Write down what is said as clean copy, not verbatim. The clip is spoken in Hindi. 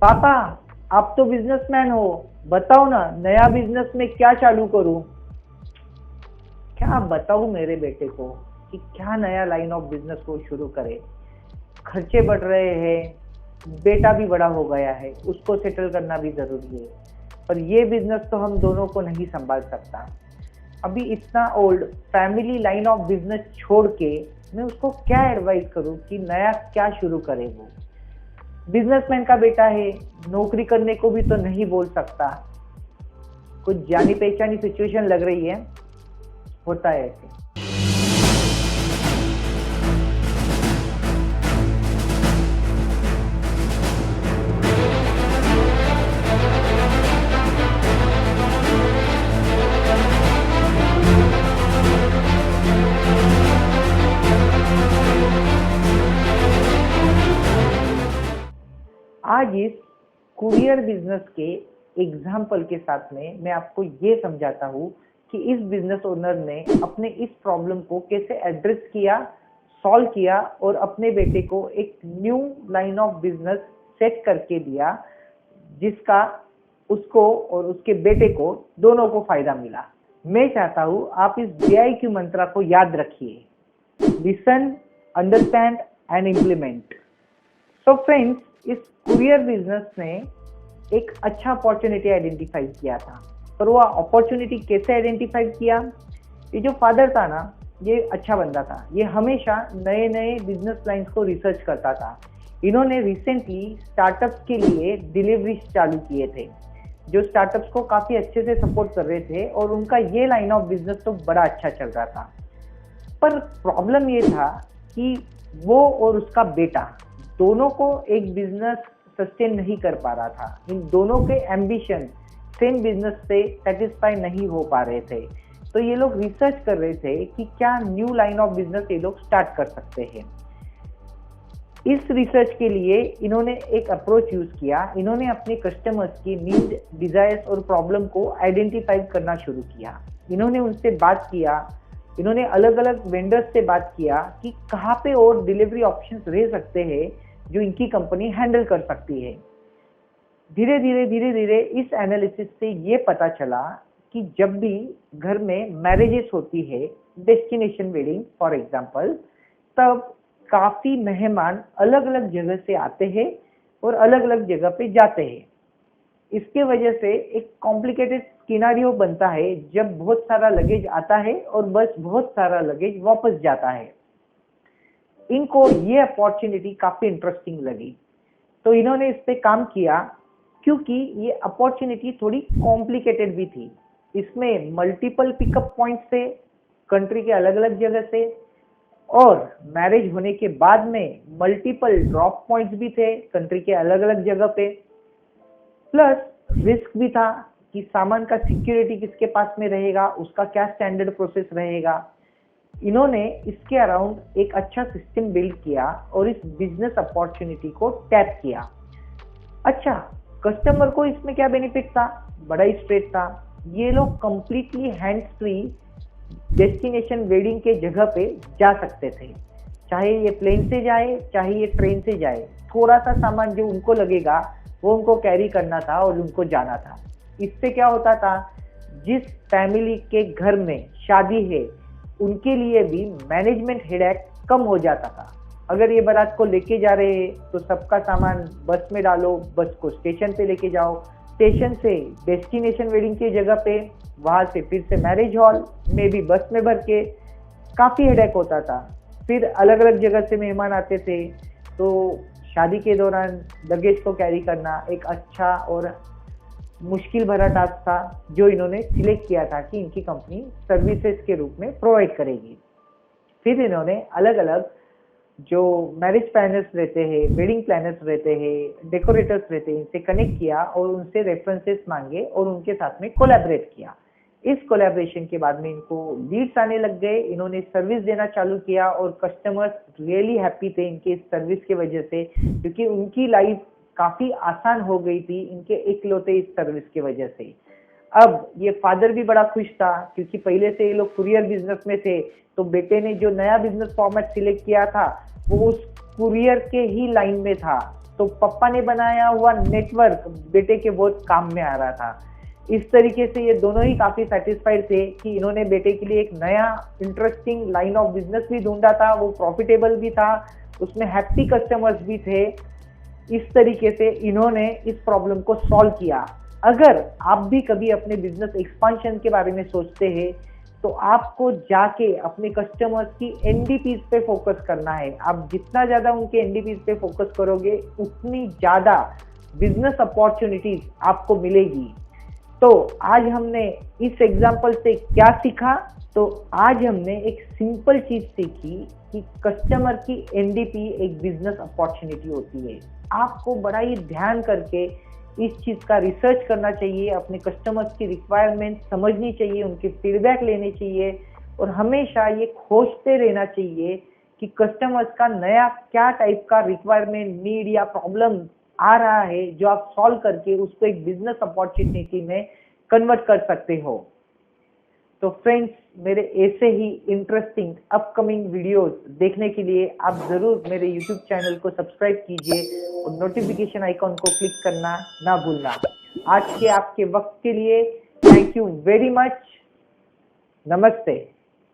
पापा, आप तो बिजनेसमैन हो, बताओ ना नया बिजनेस में क्या चालू करूं। क्या बताऊं मेरे बेटे को कि क्या नया लाइन ऑफ बिजनेस को शुरू करे। खर्चे बढ़ रहे हैं, बेटा भी बड़ा हो गया है, उसको सेटल करना भी जरूरी है। पर ये बिजनेस तो हम दोनों को नहीं संभाल सकता। अभी इतना old family line of business छोड़ के मैं उसको क्या एडवाइस करूं कि नया क्या शुरू करे। वो बिजनेसमैन का बेटा है, नौकरी करने को भी तो नहीं बोल सकता। कुछ जानी पहचानी सिचुएशन लग रही है, होता है ऐसे। आज इस कुरियर बिजनेस के एग्जाम्पल के साथ में मैं आपको ये समझाता हूँ कि इस बिजनेस ओनर ने अपने इस प्रॉब्लम को कैसे एड्रेस किया, सॉल्व किया और अपने बेटे को एक new line of business set करके दिया, जिसका उसको और उसके बेटे को दोनों को फायदा मिला। मैं चाहता हूँ आप इस BIQ मंत्र को याद रखिए, लिसन, अंडरस्टैंड एंड इम्प्लीमेंट। तो फ्रेंड्स, इस कुरियर बिजनेस ने एक अच्छा अपॉर्चुनिटी आइडेंटिफाई किया था। पर वो अपॉर्चुनिटी कैसे आइडेंटिफाई किया? ये जो फादर था ना, ये अच्छा बंदा था। ये हमेशा नए नए बिजनेस लाइंस को रिसर्च करता था। इन्होंने रिसेंटली स्टार्टअप्स के लिए डिलीवरी चालू किए थे, जो स्टार्टअप्स को काफ़ी अच्छे से सपोर्ट कर रहे थे और उनका ये लाइन ऑफ बिजनेस तो बड़ा अच्छा चल रहा था। पर प्रॉब्लम ये था कि वो और उसका बेटा दोनों को एक बिजनेस सस्टेन नहीं कर पा रहा था। इन दोनों के एम्बिशन सेम बिजनेस से सेटिस्फाई नहीं हो पा रहे थे। तो ये लोग रिसर्च कर रहे थे कि क्या न्यू लाइन ऑफ बिजनेस ये लोग स्टार्ट कर सकते हैं। इस रिसर्च के लिए इन्होंने एक अप्रोच यूज किया। इन्होंने अपने कस्टमर्स की नीड, डिजायर्स और प्रॉब्लम को आइडेंटिफाई करना शुरू किया। इन्होंने उनसे बात किया, इन्होंने अलग अलग वेंडर्स से बात किया कि कहाँ पे और डिलीवरी ऑप्शंस रह सकते हैं जो इनकी कंपनी हैंडल कर सकती है। धीरे धीरे इस एनालिसिस से ये पता चला कि जब भी घर में मैरिजेस होती है, डेस्टिनेशन वेडिंग फॉर एग्जांपल, तब काफ़ी मेहमान अलग अलग जगह से आते हैं और अलग अलग जगह पे जाते हैं। इसके वजह से एक कॉम्प्लिकेटेड सिनेरियो बनता है जब बहुत सारा लगेज आता है और बस बहुत सारा लगेज वापस जाता है। इनको ये अपॉर्चुनिटी काफ़ी इंटरेस्टिंग लगी, तो इन्होंने इस पे काम किया। क्योंकि ये अपॉर्चुनिटी थोड़ी कॉम्प्लिकेटेड भी थी। इसमें मल्टीपल पिकअप पॉइंट्स थे कंट्री के अलग अलग जगह से, और मैरिज होने के बाद में मल्टीपल ड्रॉप पॉइंट्स भी थे कंट्री के अलग अलग जगह पे। प्लस रिस्क भी था कि सामान का सिक्योरिटी किसके पास में रहेगा, उसका क्या स्टैंडर्ड प्रोसेस रहेगा। इन्होंने इसके अराउंड एक अच्छा सिस्टम बिल्ड किया और इस बिजनेस अपॉर्चुनिटी को टैप किया। अच्छा, कस्टमर को इसमें क्या बेनिफिट था? बड़ा ही स्ट्रेट था। ये लोग completely hands free destination wedding के जगह पे जा सकते थे, चाहे ये प्लेन से जाए चाहे ये ट्रेन से जाए। थोड़ा सा सामान जो उनको लगेगा वो उनको कैरी करना था और उनको जाना था। इससे क्या होता था, जिस फैमिली के घर में शादी है उनके लिए भी मैनेजमेंट हेडेक कम हो जाता था। अगर ये बारात को लेके जा रहे हैं तो सबका सामान बस में डालो, बस को स्टेशन पे लेके जाओ, स्टेशन से डेस्टिनेशन वेडिंग की जगह पे, वहाँ से फिर से मैरिज हॉल में भी बस में भर के, काफ़ी हेडेक होता था। फिर अलग अलग जगह से मेहमान आते थे, तो शादी के दौरान लगेज को कैरी करना एक अच्छा और मुश्किल भरा टास्क था, जो इन्होंने सिलेक्ट किया था कि इनकी कंपनी सर्विसेज के रूप में प्रोवाइड करेगी। फिर इन्होंने अलग अलग जो मैरिज प्लानर्स रहते हैं, वेडिंग प्लानर्स रहते हैं, डेकोरेटर्स रहते हैं, इनसे कनेक्ट किया और उनसे रेफरेंसेस मांगे और उनके साथ में कोलैबोरेट किया। इस कोलैबोरेशन के बाद में इनको लीड्स आने लग गए, इन्होंने सर्विस देना चालू किया और कस्टमर्स रियली हैप्पी थे इनके इस सर्विस की वजह से, क्योंकि उनकी लाइफ काफ़ी आसान हो गई थी इनके इकलौते इस सर्विस की वजह से। अब ये फादर भी बड़ा खुश था, क्योंकि पहले से ये लोग कुरियर बिजनेस में थे, तो बेटे ने जो नया बिजनेस फॉर्मेट सिलेक्ट किया था वो उस कुरियर के ही लाइन में था। तो पापा ने बनाया हुआ नेटवर्क बेटे के बहुत काम में आ रहा था। इस तरीके से ये दोनों ही काफी सेटिस्फाइड थे कि इन्होंने बेटे के लिए एक नया इंटरेस्टिंग लाइन ऑफ बिजनेस भी ढूंढा था, वो प्रॉफिटेबल भी था, उसमें हैप्पी कस्टमर्स भी थे। इस तरीके से इन्होंने इस प्रॉब्लम को सॉल्व किया। अगर आप भी कभी अपने बिजनेस एक्सपांशन के बारे में सोचते हैं तो आपको जाके अपने कस्टमर्स की एनडीपीज पे फोकस करना है। आप जितना ज्यादा उनके एनडीपीज पे फोकस करोगे उतनी ज्यादा बिजनेस अपॉर्चुनिटीज आपको मिलेगी। तो आज हमने इस एग्जाम्पल से क्या सीखा? तो आज हमने एक सिंपल चीज सीखी कि कस्टमर की एनडीपी एक बिजनेस अपॉर्चुनिटी होती है। आपको बड़ा ही ध्यान करके इस चीज का रिसर्च करना चाहिए, अपने कस्टमर्स की रिक्वायरमेंट समझनी चाहिए, उनके फीडबैक लेने चाहिए और हमेशा ये खोजते रहना चाहिए कि कस्टमर्स का नया क्या टाइप का रिक्वायरमेंट, नीड या प्रॉब्लम आ रहा है जो आप सॉल्व करके उसको एक बिजनेस अपॉर्चुनिटी में कन्वर्ट कर सकते हो। तो फ्रेंड्स, मेरे ऐसे ही इंटरेस्टिंग अपकमिंग वीडियोस देखने के लिए आप जरूर मेरे यूट्यूब चैनल को सब्सक्राइब कीजिए और नोटिफिकेशन आइकॉन को क्लिक करना ना भूलना। आज के आपके वक्त के लिए थैंक यू वेरी मच। नमस्ते।